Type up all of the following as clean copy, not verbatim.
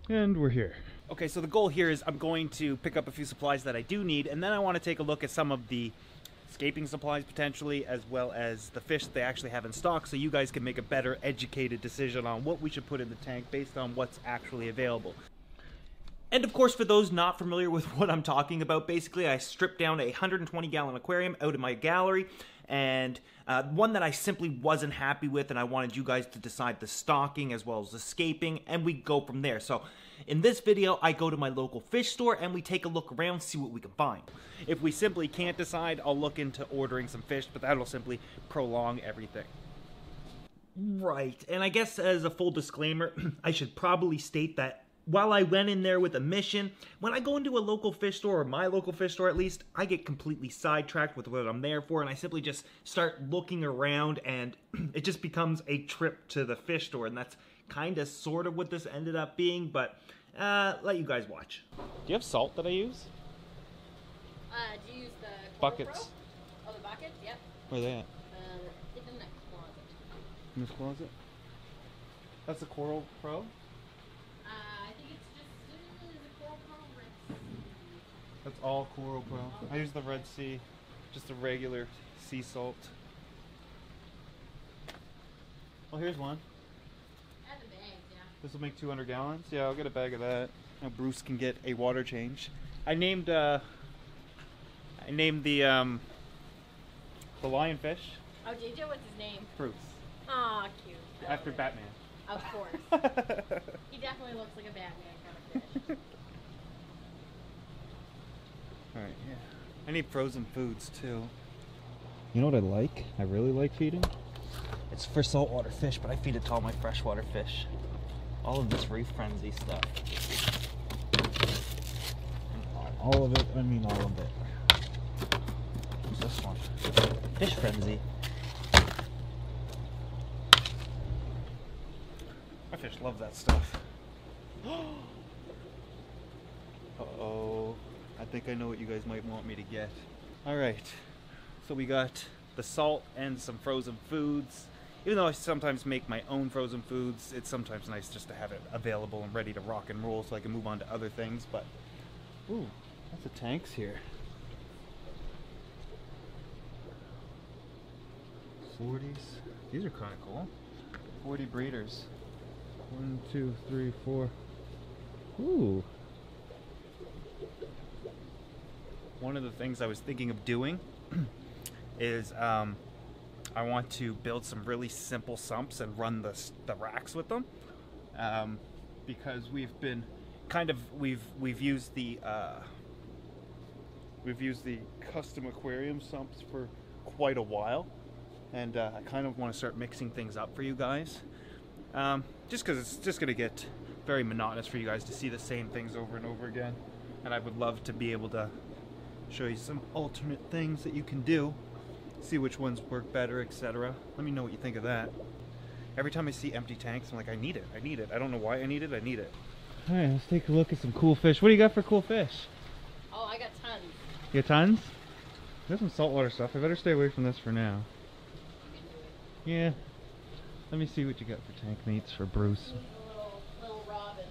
And we're here. Okay, so the goal here is I'm going to pick up a few supplies that I do need, and then I want to take a look at some of the escaping supplies potentially, as well as the fish that they actually have in stock, so you guys can make a better educated decision on what we should put in the tank based on what's actually available. And of course, for those not familiar with what I'm talking about, basically I stripped down a 120-gallon aquarium out of my gallery, and one that I simply wasn't happy with, and I wanted you guys to decide the stocking as well as escaping, and we go from there. So in this video, I go to my local fish store and we take a look around, see what we can find. If we simply can't decide, I'll look into ordering some fish, but that'll simply prolong everything. Right, and I guess as a full disclaimer, I should probably state that while I went in there with a mission, when I go into a local fish store, or my local fish store at least, I get completely sidetracked with what I'm there for, and I simply just start looking around, and it just becomes a trip to the fish store, and that's kind of sort of what this ended up being, but let you guys watch. Do you have salt that I use? Do you use the Buckets. Pro? Oh, the buckets? Yep. Where are they at? In the next closet. In this closet? That's a Coral Pro? I think it's just the Coral Pro Red. That's all Coral Pro. I use the Red Sea, just a regular sea salt. Well, here's one. Add the bags, yeah. This will make 200 gallons. Yeah, I'll get a bag of that. Now Bruce can get a water change. I named the lionfish Oh, did you? What's his name? Bruce, Aw, cute. after Batman. Of course. He definitely looks like a Batman kind of fish. Alright, yeah. I need frozen foods too. You know what I like? I really like feeding? It's for saltwater fish, but I feed it to all my freshwater fish. All of this Reef Frenzy stuff. All of it, I mean all of it. What's this one? Fish Frenzy. My fish love that stuff. Uh-oh. I think I know what you guys might want me to get. Alright. So we got the salt and some frozen foods. Even though I sometimes make my own frozen foods, it's sometimes nice just to have it available and ready to rock and roll so I can move on to other things, but... Ooh, lots of tanks here. 40s. These are kind of cool. 40 breeders. 1, 2, 3, 4. Ooh. One of the things I was thinking of doing is I want to build some really simple sumps and run the racks with them, because we've been we've used the custom aquarium sumps for quite a while, and I kind of want to start mixing things up for you guys, just because it's just going to get very monotonous for you guys to see the same things over and over again, and I would love to be able to show you some alternate things that you can do, see which ones work better, etc. Let me know what you think of that. Every time I see empty tanks, I'm like, I need it. I don't know why I need it, I need it. Alright, let's take a look at some cool fish. What do you got for cool fish? Oh, I got tons. You got tons? There's some saltwater stuff. I better stay away from this for now. You can do it. Yeah. Let me see what you got for tank mates for Bruce. Needs a little robin.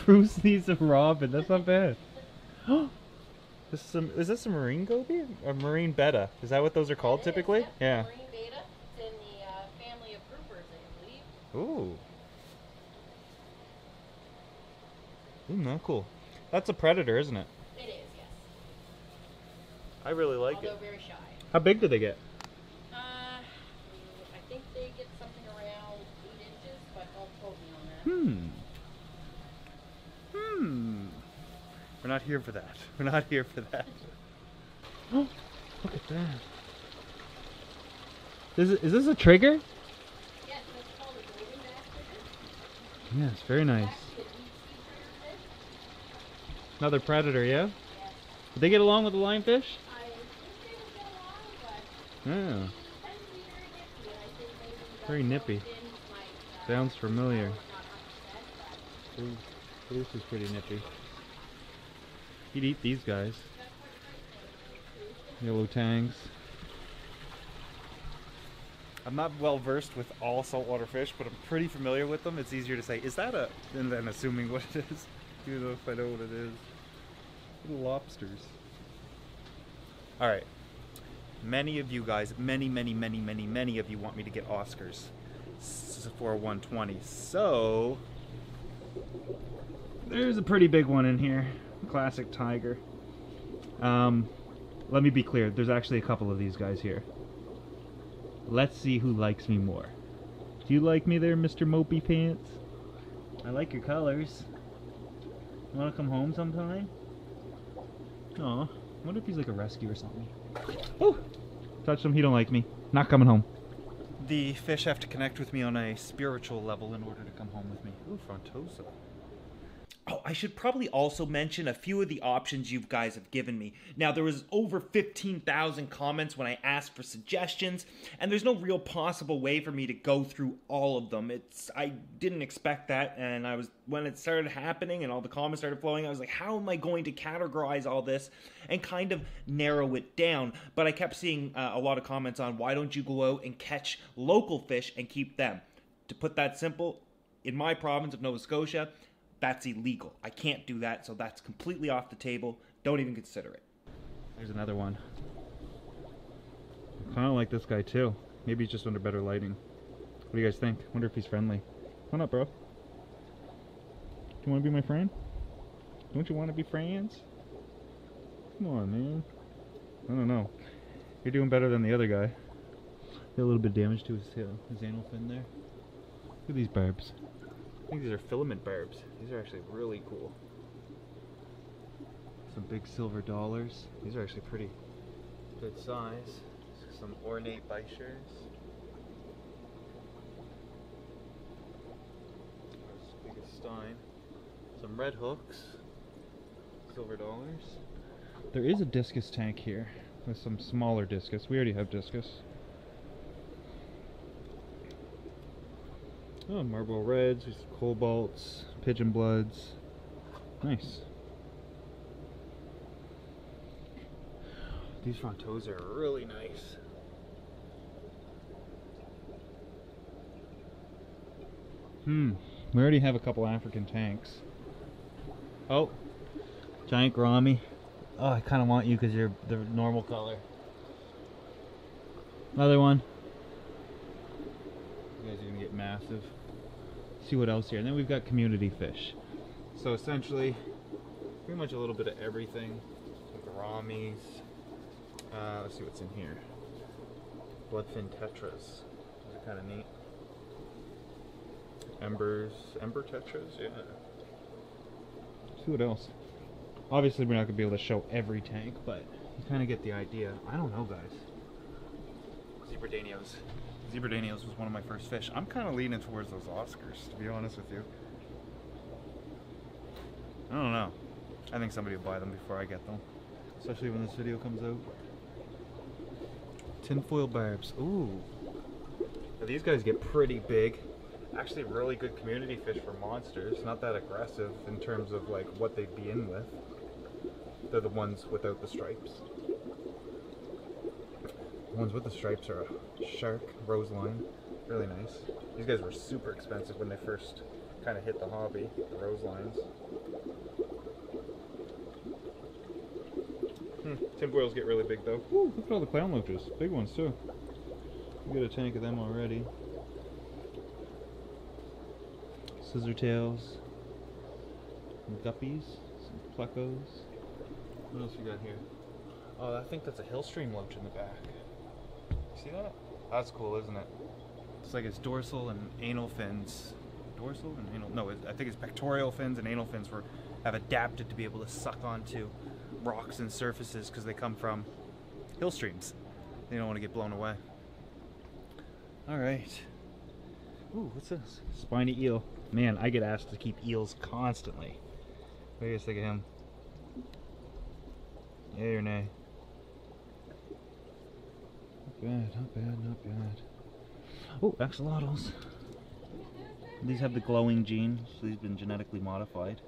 Bruce needs a robin. That's not bad. Is this a marine goby? A marine betta? Is that what those are called It is, typically? yep. Yeah. Marine beta. It's in the family of groupers, I believe. Ooh. Ooh, not cool. That's a predator, isn't it? It is, yes. I really like Although it. very shy. How big do they get? I think they get something around 8 inches, but don't quote me on that. We're not here for that. We're not here for that. Oh, look at that. Is this a trigger? Yes, that's called a golden bass trigger. Yes, very nice. Actually, a deep sea trigger fish. Another predator, yeah? Yes. Did they get along with the lionfish? I think they would get along, but Yeah. they tend to be very nippy, and I think maybe the Very nippy. fins might, Sounds familiar. not 100%, but Bruce is pretty nippy. He'd eat these guys. that's quite nice. Yellow tangs. I'm not well versed with all saltwater fish, but I'm pretty familiar with them. It's easier to say, is that a, than assuming what it is, even though if I know what it is. Little lobsters. All right. Many of you guys, many of you want me to get Oscars for 120. So there's a pretty big one in here. Classic tiger. Let me be clear. There's actually a couple of these guys here. Let's see who likes me more. Do you like me there, Mr. Mopey Pants? I like your colors. You want to come home sometime? Aw, I wonder if he's like a rescue or something. Oh! Touched him, he don't like me. Not coming home. The fish have to connect with me on a spiritual level in order to come home with me. Ooh, Frontosa. Oh, I should probably also mention a few of the options you guys have given me. Now, there was over 15,000 comments when I asked for suggestions, and there's no real possible way for me to go through all of them. I didn't expect that, and when it started happening and all the comments started flowing, I was like, how am I going to categorize all this and kind of narrow it down? But I kept seeing a lot of comments on, why don't you go out and catch local fish and keep them? To put that simple, in my province of Nova Scotia, that's illegal. I can't do that, so that's completely off the table. Don't even consider it. There's another one. I kind of like this guy too. Maybe he's just under better lighting. What do you guys think? Wonder if he's friendly. Come on up, bro. Do you want to be my friend? Don't you want to be friends? Come on, man. I don't know. You're doing better than the other guy. Got a little bit of damage to his anal fin there. Look at these barbs. I think these are filament barbs. These are actually really cool. Some big silver dollars. These are actually pretty good size. Some ornate bichers. Biggest Stein. Some red hooks. Silver dollars. There is a discus tank here with some smaller discus. We already have discus. Oh, Marlboro Reds, Cobalts, Pigeon Bloods. Nice. These Frontos are really nice. We already have a couple African tanks. Oh, giant Gourami. Oh, I kind of want you because you're the normal color. Another one. You guys are gonna get massive. See what else here, and then we've got community fish. So essentially, pretty much a little bit of everything. Some gouramis. Let's see what's in here. Bloodfin tetras. Those are kind of neat. Ember tetras, yeah. See what else. Obviously, we're not gonna be able to show every tank, but you kind of get the idea. I don't know, guys. Zebradanios. Zebradanios was one of my first fish. I'm kind of leaning towards those Oscars, to be honest with you. I don't know. I think somebody will buy them before I get them. Especially when this video comes out. Tinfoil barbs. Ooh. Now these guys get pretty big. Actually really good community fish for monsters. Not that aggressive in terms of like what they'd be in with. They're the ones without the stripes. The ones with the stripes are a shark, roseline. Really nice. These guys were super expensive when they first kind of hit the hobby, the roselines. Tinfoils get really big though. Ooh, look at all the clown loaches. Big ones too. We got a tank of them already. Scissor tails. Some guppies. Some plecos. What else we got here? Oh, I think that's a Hillstream loach in the back. See that? That's cool, isn't it? It's like its dorsal and anal fins. Dorsal and anal? No, I think its pectoral fins and anal fins have adapted to be able to suck onto rocks and surfaces because they come from hill streams. They don't want to get blown away. Alright. Ooh, what's this? Spiny eel. Man, I get asked to keep eels constantly. What do you guys think of him? Yay or nay? Not bad, not bad, not bad. Oh, axolotls. These have the glowing gene, so these have been genetically modified.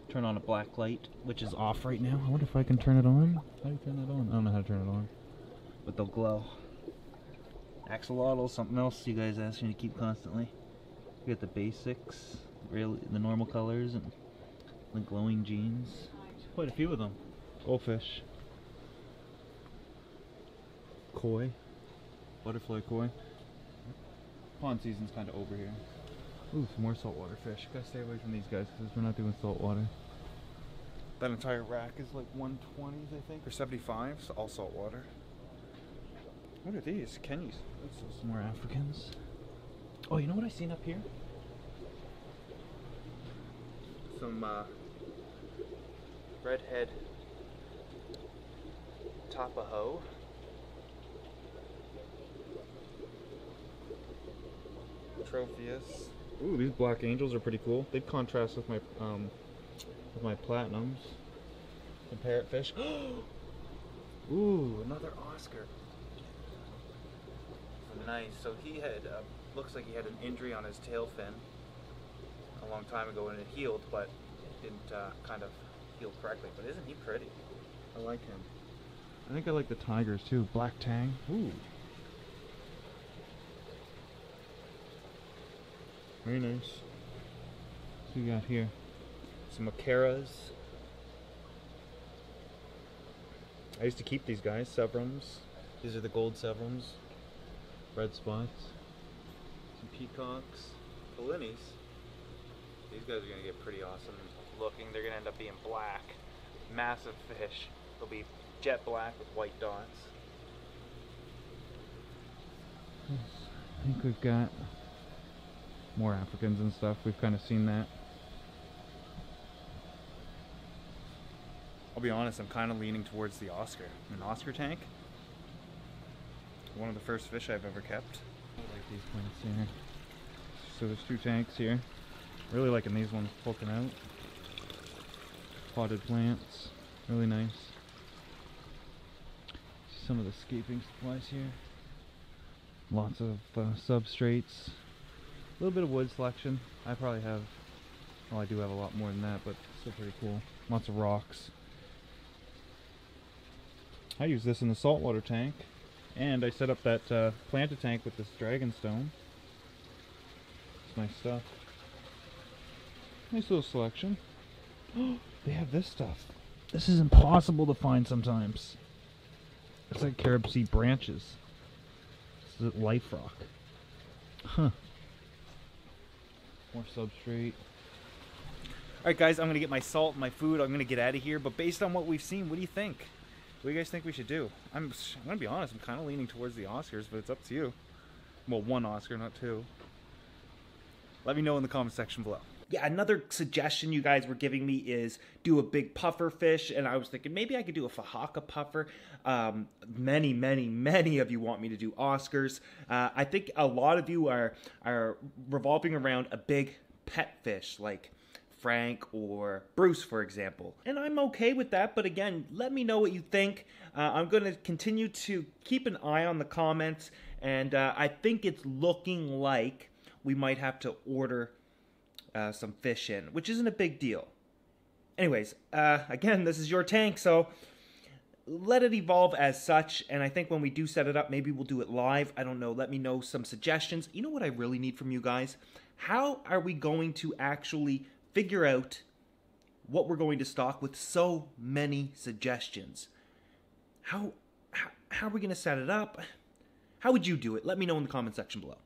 Turn on a black light, which is off right now. I wonder if I can turn it on. How do you turn that on? I don't know how to turn it on. but they'll glow. Axolotl, something else you guys asked me to keep constantly. We got the basics, really the normal colors, and the glowing jeans. Quite a few of them. Goldfish. Koi. Butterfly koi. Pond season's kind of over here. Ooh, some more saltwater fish. Gotta stay away from these guys because we're not doing saltwater. That entire rack is like 120s, I think, or 75s, all saltwater. What are these? Keny's. Some more Africans. Oh, you know what I seen up here? Some redhead Tapaho. Tropheus. Ooh, these black angels are pretty cool. They contrast with my platinums. Some parrotfish. Ooh, another Oscar. Nice. So he had, looks like he had an injury on his tail fin a long time ago, and it healed, but it didn't kind of heal correctly. But isn't he pretty? I like him. I think I like the tigers too. Black tang. Ooh. Very nice. What we got here? Some Macaras. I used to keep these guys, Severums. These are the gold Severums. Red spots. Some peacocks. Polinis. These guys are going to get pretty awesome looking. They're going to end up being black. Massive fish. They'll be jet black with white dots. I think we've got more Africans and stuff. We've kind of seen that. I'll be honest, I'm kind of leaning towards the Oscar. An Oscar tank. One of the first fish I've ever kept. I like these plants here. So there's two tanks here. Really liking these ones poking out. Potted plants. Really nice. Some of the scaping supplies here. Lots of substrates. A little bit of wood selection. I probably have, well, I do have a lot more than that, but still pretty cool. Lots of rocks. I use this in the saltwater tank, and I set up that planted tank with this dragonstone. It's nice stuff. Nice little selection. Oh, they have this stuff. This is impossible to find sometimes. It's like carob sea branches. This is life rock. Huh. More substrate. Alright guys, I'm going to get my salt and my food. I'm going to get out of here. But based on what we've seen, what do you think? What do you guys think we should do? I'm going to be honest, I'm kind of leaning towards the Oscars, but it's up to you. Well, one Oscar, not two. Let me know in the comment section below. Yeah, another suggestion you guys were giving me is do a big puffer fish, and I was thinking maybe I could do a Fahaka puffer. Many of you want me to do Oscars. I think a lot of you are revolving around a big pet fish like Frank or Bruce, for example. And I'm okay with that, but again, let me know what you think. I'm going to continue to keep an eye on the comments, and I think it's looking like we might have to order some fish in, which isn't a big deal. Anyways, again, this is your tank, so let it evolve as such, and I think when we do set it up, maybe we'll do it live. I don't know. Let me know some suggestions. You know what I really need from you guys? How are we going to actually figure out what we're going to stock with so many suggestions? How are we going to set it up? How would you do it? Let me know in the comment section below.